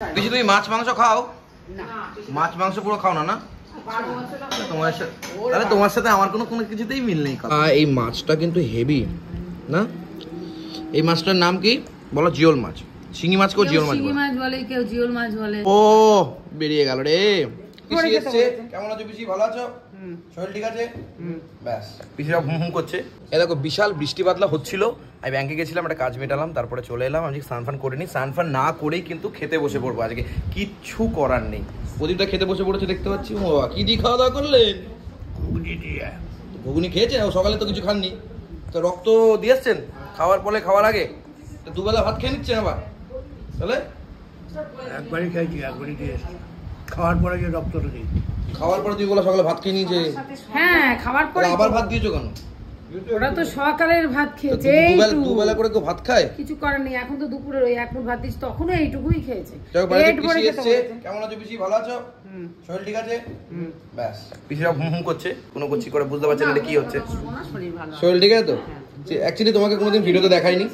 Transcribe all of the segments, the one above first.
পিসি তুমি মাছ মাংস খাও? মাছ মাংস পুরো খাও না? না তোমার সাথে আমার কোনো কিছুতেই মিল নেই। এই মাছটা কিন্তু হেভি না? এই মাছটার নাম কি বলো? জিওল মাছ। শিঙি মাছ কেউ জিওল মাছ বলে, কেউ জিওল মাছ বলে। ও বেরিয়ে গেল রে। পিসি এসছে। কেমন আছো পিসি? ভালো আছো? শরীর ঠিক আছে? ব্যাস পিসিরা হুম হুম করছে। এ দেখো বিশাল বৃষ্টি বাদলা হচ্ছিল। আমি ব্যাংকে গেছিলাম, একটা কাজ মেটালাম, তারপরে চলে এলাম। আমি স্নান করিনি, স্নান না করেই কিন্তু খেতে বসে পড়বো আজকে। কিচ্ছু করার নেই। প্রদীপটা খেতে বসে পড়েছে দেখতে পাচ্ছি। ও কি দিয়ে খাওয়া দাওয়া করলেন? ঘুগনি দিয়ে। ঘুগনি খেয়েছেন? সকালে তো কিছু খাননি, তো রক্ত দিয়ে এসছেন খাওয়ার পরে, খাওয়ার আগে তো দুবেলা ভাত খেয়ে নিচ্ছেন আবার? তাহলে একবারই খাইছি, একবারই দিয়ে খাওয়ার পরে যে রক্তটা দিই। খাওয়ার পরে তুই বলা সকালে ভাত খেয়ে নিয়েছে? হ্যাঁ খাওয়ার পরে আবার ভাত দিয়েছো কেন? ওরা তো সকালের ভাত খেয়েছে। দুবেলা করে কেউ ভাত খায়? কিছু করার নেই, এখন তো দুপুরে ওই এক মুঠ ভাত দিচ্ছি, তখনও এইটুকুই খেয়েছে। কেমন আছো পিসি? ভালো আছো? শরীর ঠিক আছে? ব্যাস পিসিরা হুম হুম করছে, কোনো করছি করে বুঝতে পারছেন এটা কি হচ্ছে। শরীর ঠিক আছে তো? অ্যাকচুয়ালি তোমাকে কোনোদিন ভিডিওতে দেখাইনি।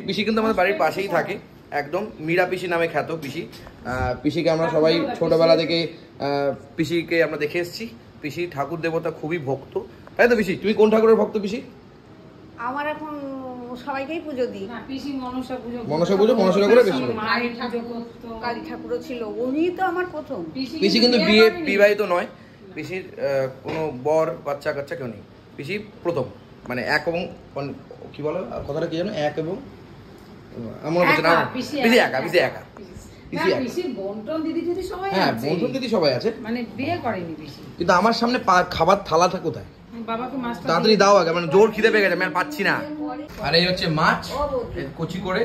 পিসি কিন্তু আমাদের বাড়ির পাশেই থাকে, একদম মীরা পিসি নামে খ্যাত পিসি। পিসিকে আমরা সবাই ছোটবেলা থেকে পিসিকে আমরা দেখে এসেছি। পিসি ঠাকুর দেবতা খুবই ভক্ত, তাই তো পিসি? তুমি কোন ঠাকুরের ভক্ত পিসি? আমার এখন সবাইকেই পুজো দিই। পিসি মনসা পুজো। মনসা পুজো, মনসা ঠাকুরের বেশি। মায়ের পুজো করতো, কালী ঠাকুরও ছিল, উনি তো আমার প্রথম। পিসি কিন্তু বিবাহিত নয়। পিসির কোনো বর বাচ্চা কাচ্চা কেউ নেই। পিসি প্রথম, মানে এক এবং কি বলো কথাটা কি জানো? এক এবং আমার কাছে না, পিসি একা। পিসি একা। পিসির বোনটন দিদি যদি সবাই আছে। হ্যাঁ বোনটন দিদি সবাই আছে, মানে বিয়ে করেনি পিসি। কিন্তু আমার সামনে খাবার থালাটা কোথায়? বাবাকে মাছটা তাড়াতাড়ি দাও আগে, মানে জোর খিদে পেয়ে গেছে, আমি আর পাচ্ছি না। আর এই হচ্ছে মাছ কচি করে,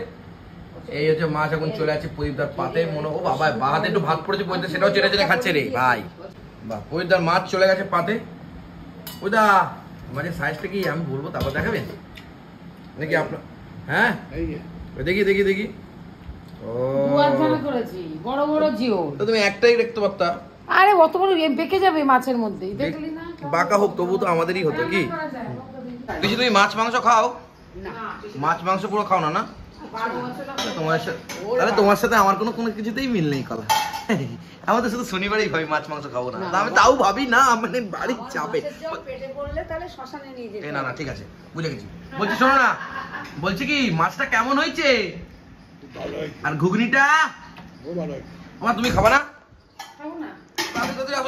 এই হচ্ছে মাছ এখন চলে আছে প্রদীপদার পাতে। মনে ও বাবা বাহাতে একটু ভাত পড়েছে প্রদীপ, সেটাও চেটে চেটে খাচ্ছে রে ভাই। বাহ প্রদীপদার মাছ চলে গেছে পাতে। ওইদা মাছের সাইজটা কি আমি বলবো তারপর দেখাবেন নাকি আপনার? হ্যাঁ দেখি দেখি দেখি। ও করেছি বড় বড় জিও, তো তুমি একটাই দেখতে পারতা। আরে অত বড় বেঁকে যাবে মাছের মধ্যে, দেখলি না? বাঁকা হোক তবু তো আমাদেরই হতো কি। পিসি তুমি মাছ মাংস খাও? মাছ মাংস পুরো খাও না? না তোমার সাথে আমার কোনো কিছুতেই মিল নেই কলা। আমাদের শুধু শনিবারেই ভাবি মাছ মাংস খাবো না, আমি তাও ভাবি না, মানে বাড়ির চাপে। না না ঠিক আছে বুঝে গেছি। বলছি শোনো না, বলছি কি মাছটা কেমন হয়েছে আর ঘুগনিটা? আমার তুমি খাবা না?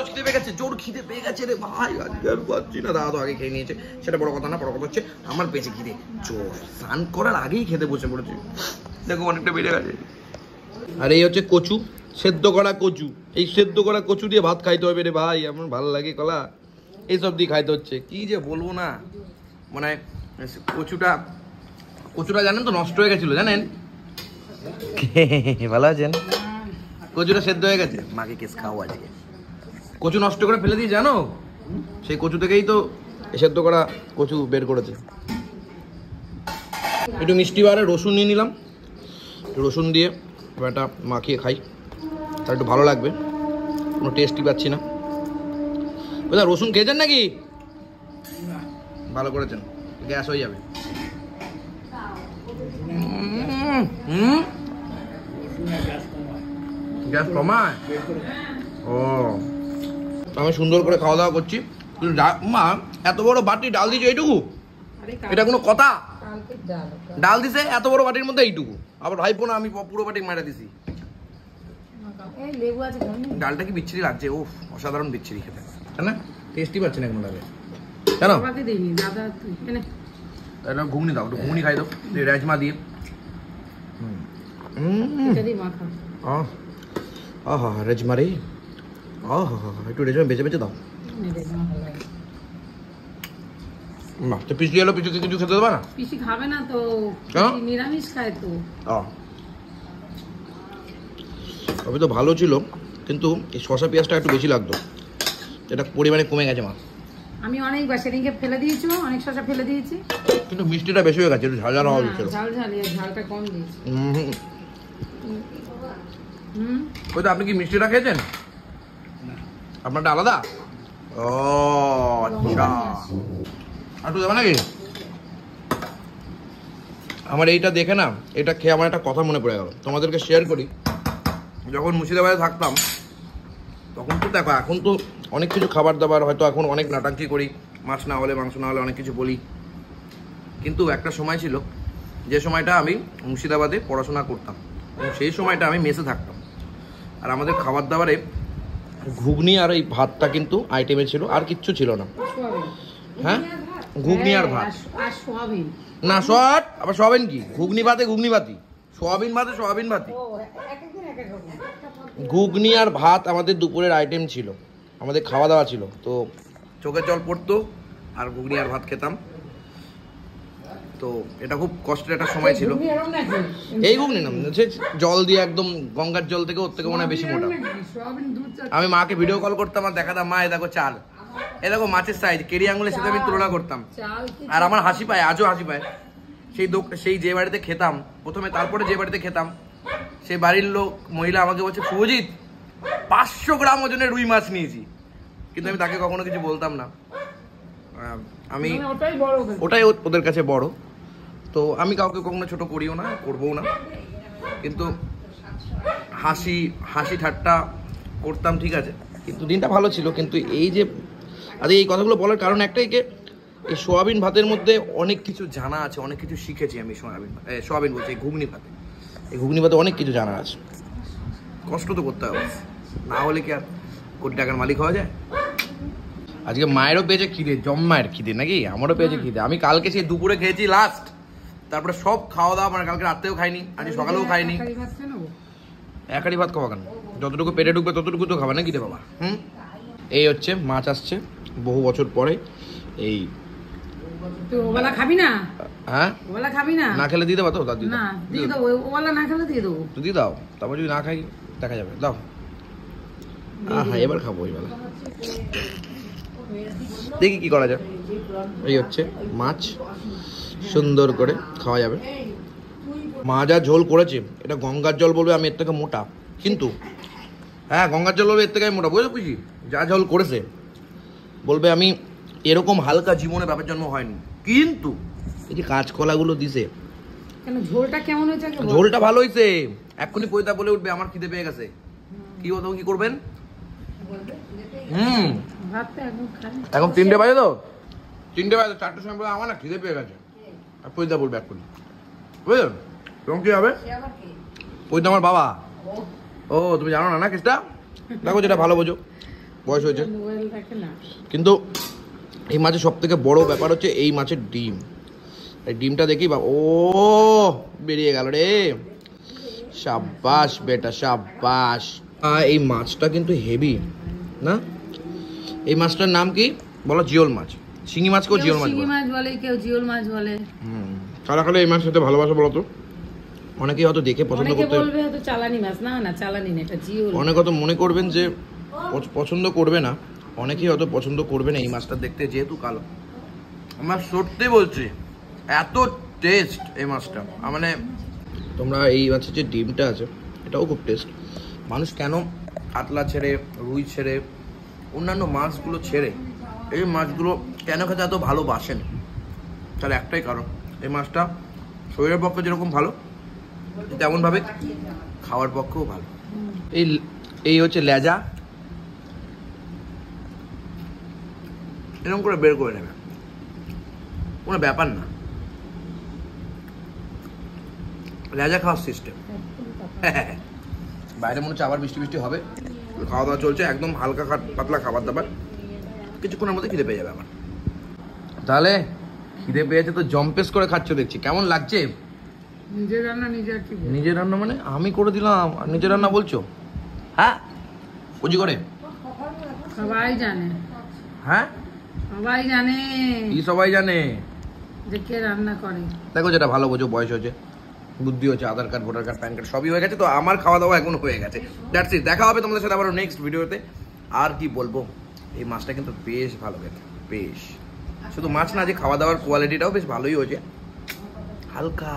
খিদে পেয়ে গেছে, জোর খিদে পেয়ে গেছে রে ভাই, আজকে আর পাচ্ছি না। দাদা তো আগে খেয়ে নিয়েছে, সেটা বড় কথা না। বড় কথা হচ্ছে আমার পেয়েছে খিদে, জোর স্নান করার আগেই খেতে বসে পড়েছে। দেখো অনেকটা বেড়ে গেছে। আর এই হচ্ছে কচু, সেদ্ধ করা কচু। এই সেদ্ধ করা কচু দিয়ে ভাত খাইতে হবে রে ভাই, আমার ভালো লাগে কলা। এইসব দিয়ে খাইতে হচ্ছে, কি যে বলবো না। মানে কচুটা জানেন তো নষ্ট হয়ে গেছিল, জানেন? ভালো আছেন? কচুটা সেদ্ধ হয়ে গেছে, মাকে কেস খাও আজকে। কচু নষ্ট করে ফেলে দিয়ে জানো, সেই কচু থেকেই তো সেদ্ধ করা কচু বের করেছে। একটু মিষ্টি বারে রসুন নিয়ে নিলাম, রসুন দিয়ে এটা মাখিয়ে খাই, তার একটু ভালো লাগবে। কোনো টেস্টই পাচ্ছি না। বুঝলা রসুন খেয়েছেন নাকি? ভালো করেছেন, গ্যাস হয়ে যাবে। গ্যাস কমায়? ও আমি সুন্দর করে খাওয়া দাওয়া করছি। মা এত বড় বাটি ডাল দিয়েছে এইটুকু? এটা কোনো কথা? ডাল দিছে এত বড় বাটির মধ্যে এইটুকু, আবার ভাইপো না আমি পুরো বাটি মারা দিছি। ডালটা কি বিচ্ছিরি লাগছে? ও অসাধারণ বিচ্ছিরি খেতে, তাই না? টেস্টই পাচ্ছি না এখন লাগে, কেন? ঘুগনি দাও, একটু ঘুগনি খাই দাও রাজমা দিয়ে। রাজমা রে, একটু রেজমা বেঁচে বেঁচে দাও। তো পিসি এলো, পিসিকে কিছু খেতে দেবে না? পিসি খাবে না তো, নিরামিষ খায় তো। তবে তো ভালো ছিল, কিন্তু এই শসা পেঁয়াজটা একটু বেশি লাগতো, এটা পরিমাণে কমে গেছে মা। আমি অনেকবার সেদিনকে ফেলে দিয়েছি, অনেক শসা ফেলে দিয়েছি, কিন্তু মিষ্টিটা বেশি হয়ে গেছে, একটু ঝাল ঝাল হওয়া উচিত ছিল। ঝালটা কম দিয়েছি। ওই তো আপনি কি মিষ্টিটা খেয়েছেন? আপনারটা আলাদা? ও আচ্ছা, একটু দেবে নাকি? আমার এইটা দেখে না, এটা খেয়ে আমার একটা কথা মনে পড়ে গেল, তোমাদেরকে শেয়ার করি। যখন মুর্শিদাবাদে থাকতাম তখন তো দেখো, এখন তো অনেক কিছু খাবার দাবার, হয়তো এখন অনেক নাটাঙ্কি করি, মাছ না হলে মাংস না হলে অনেক কিছু বলি, কিন্তু একটা সময় ছিল যে সময়টা আমি মুর্শিদাবাদে পড়াশোনা করতাম এবং সেই সময়টা আমি মেসে থাকতাম, আর আমাদের খাবার দাবারে ঘুগনি আর এই ভাতটা কিন্তু আইটেমে ছিল, আর কিচ্ছু ছিল না। হ্যাঁ, ঘুগনি আর ভাত আর সোয়াবিন না, শর্ট আবার সোয়াবিন কি, ঘুগনি ভাতে ঘুগনি ভাতি, সোয়াবিন ভাতে সোয়াবিন ভাতি। ঘুগনি আর ভাত আমাদের দুপুরের আইটেম ছিল, আমাদের খাওয়া দাওয়া ছিল, তো চোখের জল পড়তো আর ঘুগনি আর ভাত খেতাম। তো এটা খুব কষ্টের একটা সময় ছিল। এই ঘুগনি না, জল দিয়ে একদম গঙ্গার জল থেকে, ওর থেকে মনে হয় বেশি মোটা। আমি মাকে ভিডিও কল করতাম আর দেখাতাম, মা এ দেখো চাল, এ দেখো মাছের সাইজ, কেরি আঙুলের সাথে আমি তুলনা করতাম, আর আমার হাসি পায়, আজও হাসি পায়। সেই যে বাড়িতে খেতাম প্রথমে, তারপরে যে বাড়িতে খেতাম, সেই বাড়ির লোক মহিলা আমাকে বলছে, শুভজিৎ 500 গ্রাম ওজনের রুই মাছ নিয়েছি, কিন্তু আমি তাকে কখনো কিছু বলতাম না। আমি ওটাই ওদের কাছে বড়, তো আমি কাউকে কখনো ছোট করিও না, করবও না, কিন্তু হাসি ঠাট্টা করতাম, ঠিক আছে, কিন্তু দিনটা ভালো ছিল। কিন্তু এই যে আরে এই কথাগুলো বলার কারণ একটাই, এই সোয়াবিন ভাতের মধ্যে অনেক কিছু জানা আছে, অনেক কিছু শিখেছি আমি। সোয়াবিন বলছি, এই ঘুগনি ভাতে অনেক কিছু জানা আছে। কষ্ট তো করতে হবে, না হলে কি আর কোটি টাকার মালিক হওয়া যায়? আজকে মায়েরও পেয়েছে খিদে, জম্মায়ের খিদে নাকি, আমারও পেয়েছে খিদে। আমি কালকে সেই দুপুরে খেয়েছি লাস্ট, তারপরে সব খাওয়া দাওয়া, মানে কালকে রাত্রেও খাইনি, আজকে সকালেও খাইনি। একারি ভাত খাওয়া কেন, যতটুকু পেটে ঢুকবে ততটুকু তো খাবে নাকি রে বাবা। এই হচ্ছে মাছ আসছে বহু বছর পরে। এই ওবেলা খাবি না? হ্যাঁ, ওবেলা খাবি না? না খেলে দিয়ে দেবো তো, না দিয়ে দেবো, ওবেলা না খেলে দিয়ে দেবো। তুই দিয়ে দাও, তারপর যদি না খাই দেখা যাবে, দাও। হ্যাঁ, এবার খাবো ওই বেলা, দেখি কি করা যায়। এই হচ্ছে মাছ, সুন্দর করে খাওয়া যাবে। মা যা ঝোল করেছে, এটা গঙ্গার জল বলবে আমি এর থেকে মোটা, কিন্তু হ্যাঁ গঙ্গার জল বলবে এর থেকে আমি মোটা, বুঝলো বুঝি, যা ঝোল করেছে বলবে আমি এরকম হালকা জীবনে বাপের জন্ম হয়নি। কিন্তু এই যে কাঁচকলাগুলো দিছে, ঝোলটা কেমন হয়েছে? ঝোলটা ভালো হয়েছে। এক্ষুনি পয়তা বলে উঠবে আমার খিদে পেয়ে গেছে, কি হতো, কি করবেন? এখন 3টে বাজে, তো 3টে বাজে, 4টের সময় বলে আমার না খিদে পেয়ে গেছে, আর পয়তা বলবে এক্ষুনি, বুঝলেন? তখন কি হবে? পয়তা আমার বাবা। ও তুমি জানো না কেসটা, দেখো যেটা ভালো বোঝো, বয়স হয়েছে। কিন্তু এই মাছের সব থেকে বড় ব্যাপার হচ্ছে এই মাছের ডিম। এই ডিমটা দেখি বা ও বেরিয়ে গেল রে, সাব্বাস বেটা সাব্বাস। এই মাছটা কিন্তু হেভি না? এই মাছটার নাম কি বলো? জিওল মাছ। শিঙি মাছকেও জিওল মাছ বলে, কেউ জিওল মাছ বলে। কারা কারা এই মাছ খেতে ভালোবাসে বলো তো? অনেকেই হয়তো দেখে পছন্দ করতে বলবে হয়তো চালানি মাছ, না না চালানি না, এটা জিওল। অনেকে হয়তো মনে করবেন যে পছন্দ করবে না, অনেকেই হয়তো পছন্দ করবে না এই মাছটা দেখতে, যেহেতু কালো। আমার সত্যি বলছি, এত টেস্ট এই মাছটা, মানে তোমরা এই মাছের যে ডিমটা আছে এটাও খুব টেস্ট। মানুষ কেন কাতলা ছেড়ে, রুই ছেড়ে, অন্যান্য মাছগুলো ছেড়ে এই মাছগুলো কেন খেতে এত ভালোবাসেন? তার একটাই কারণ, এই মাছটা শরীরের পক্ষে যেরকম ভালো, তেমনভাবে খাওয়ার পক্ষেও ভালো। এই হচ্ছে লেজা, এরকম করে বের করে নেবে, কোনো ব্যাপার না, লেজা খাওয়ার সিস্টেম। বাইরে মনে হচ্ছে আবার বৃষ্টি বৃষ্টি হবে, খাওয়া দাওয়া চলছে, একদম হালকা পাতলা খাবার দাবার, কিছুক্ষণের মধ্যে খিদে পেয়ে যাবে আমার। তাহলে খিদে পেয়েছে তো জম্পেস করে খাচ্ছ দেখছি, কেমন লাগছে? নিজের রান্না নিজের রান্না মানে আমি করে দিলাম, আর নিজের রান্না বলছো? হ্যাঁ, বুঝি করে সবাই জানে। হ্যাঁ, সবাই জানে। কি সবাই জানে? যে কে রান্না করে। দেখো যেটা ভালো বোঝো, বয়স হয়েছে, বুদ্ধি হচ্ছে, Aadhaar card, voter card, PAN card সবই হয়ে গেছে, তো আমার খাওয়া দাওয়া এখন হয়ে গেছে। দ্যাটস ইট, দেখা হবে তোমাদের সাথে আবার নেক্সট ভিডিওতে। আর কি বলবো, এই মাছটা কিন্তু বেশ ভালো খেতে, বেশ, শুধু মাছ না, যে খাওয়া দাওয়ার কোয়ালিটিটাও বেশ ভালোই হয়েছে, হালকা